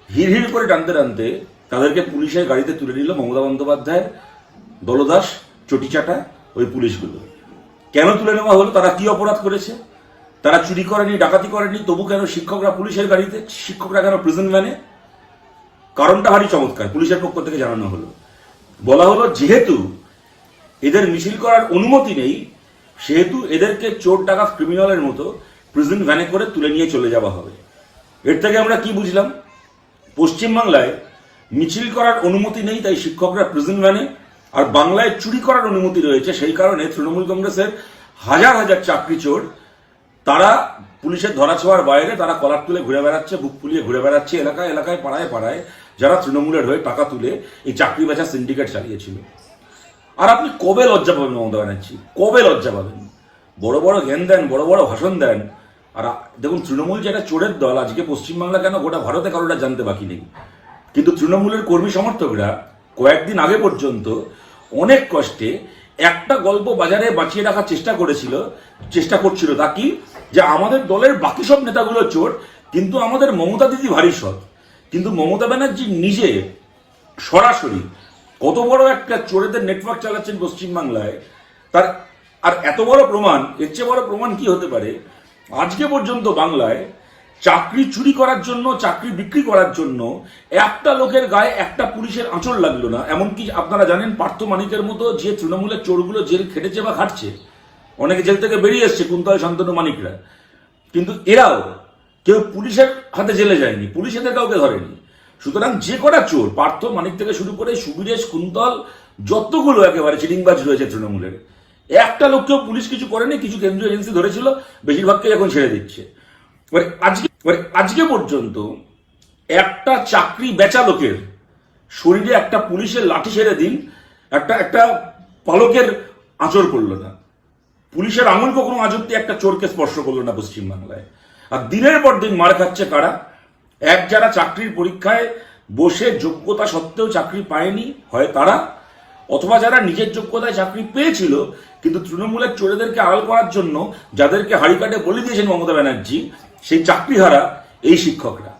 হিড় হিড় করে টানতে টানতে তাদেরকে পুলিশের গাড়িতে তুলে নিল মমতা বন্দ্যোপাধ্যায়ের দলদাস চটিচাটা ওই পুলিশগুলো। কেন তুলে নেওয়া হলো? তারা কি অপরাধ করেছে? তারা চুরি করেনি, ডাকাতি করেনি, তবু কেন শিক্ষকরা পুলিশের গাড়িতে, শিক্ষকরা কেন প্রিজন ভ্যানে? কারণটা ভারী চমৎকার, পুলিশের পক্ষ থেকে জানানো হলো। বলা হলো যেহেতু এদের মিছিল করার অনুমতি নেই, সেহেতু এদেরকে চোর ডাকাত ক্রিমিনালের মতো প্রিজন ভ্যানে করে তুলে নিয়ে চলে যাওয়া হবে। এর থেকে আমরা কি বুঝলাম? পশ্চিমবাংলায় মিছিল করার অনুমতি নেই, তাই শিক্ষকরা প্রিজন ভ্যানে, আর বাংলায় চুরি করার অনুমতি রয়েছে, সেই কারণে তৃণমূল কংগ্রেসের হাজার হাজার চাকরি চোর তারা পুলিশের ধরাছোঁয়ার বাইরে তারা কলার তুলে ঘুরে বেড়াচ্ছে, বুক ফুলিয়ে ঘুরে বেড়াচ্ছে এলাকায় এলাকায়, পাড়ায় পাড়ায়, যারা তৃণমূলের হয়ে টাকা তুলে এই চাকরি বেচা সিন্ডিকেট চালিয়েছিল। আর আপনি কবে লজ্জা পাবেন মমতা ব্যানার্জি? কবে লজ্জা পাবেন? বড় বড় জ্ঞান দেন, বড় বড় ভাষণ দেন, আর দেখুন তৃণমূল যেটা চোরের দল, আজকে পশ্চিমবাংলা কেন গোটা ভারতে কারোটা জানতে বাকি নেই। কিন্তু তৃণমূলের কর্মী সমর্থকরা কয়েকদিন আগে পর্যন্ত অনেক কষ্টে একটা গল্প বাজারে বাঁচিয়ে রাখার চেষ্টা করছিল, তা কি, যে আমাদের দলের বাকি সব নেতাগুলো চোর, কিন্তু আমাদের মমতা দিদি ভারী সৎ। কিন্তু মমতা ব্যানার্জি নিজে সরাসরি কত বড় একটা চোরেদের নেটওয়ার্ক চালাচ্ছেন পশ্চিমবাংলায়, তার আর এত বড় প্রমাণ, এর চেয়ে বড় প্রমাণ কি হতে পারে? আজকে পর্যন্ত বাংলায় চাকরি চুরি করার জন্য, চাকরি বিক্রি করার জন্য একটা লোকের গায়ে একটা পুলিশের আঁচড় লাগলো না। এমনকি আপনারা জানেন পার্থ মানিকের মতো যে তৃণমূলের চোরগুলো জেল খেটেছে বা খাটছে, অনেকে জেল থেকে বেরিয়ে এসছে, কুন্তল শান্তনু মানিকরা, কিন্তু এরাও কেউ পুলিশের হাতে জেলে যায়নি, পুলিশ এদের কাউকে ধরেনি। সুতরাং যে কটা চোর, পার্থ মানিক থেকে শুরু করে সুবীরেশ, কুন্তল, যতগুলো একেবারে চিটিংবাজ রয়েছে তৃণমূলের, একটা লোককেও পুলিশ কিছু করেনি। কিছু কেন্দ্রীয় এজেন্সি ধরেছিল, বেশিরভাগকে এখন ছেড়ে দিচ্ছে। আজকে পর্যন্ত একটা চাকরি বেচা লোকের শরীরে একটা পুলিশের লাঠি ছেড়ে দিন, একটা পালকের আঁচড় পড়লো না, পুলিশের আঙুল কখনো আজ অব্দি একটা চোরকে স্পর্শ করলো না পশ্চিমবাংলায়। আর দিনের পর দিন মার খাচ্ছে কারা? যারা চাকরির পরীক্ষায় বসে যোগ্যতা সত্ত্বেও চাকরি পায়নি, হয় তারা, অথবা যারা নিজের যোগ্যতায় চাকরি পেয়েছিল কিন্তু তৃণমূলের চোরেদেরকে আড়াল করার জন্য যাদেরকে হাড়ি কাটে বলে দিয়েছেন মমতা ব্যানার্জি, সেই চাকরিহারা এই শিক্ষকরা।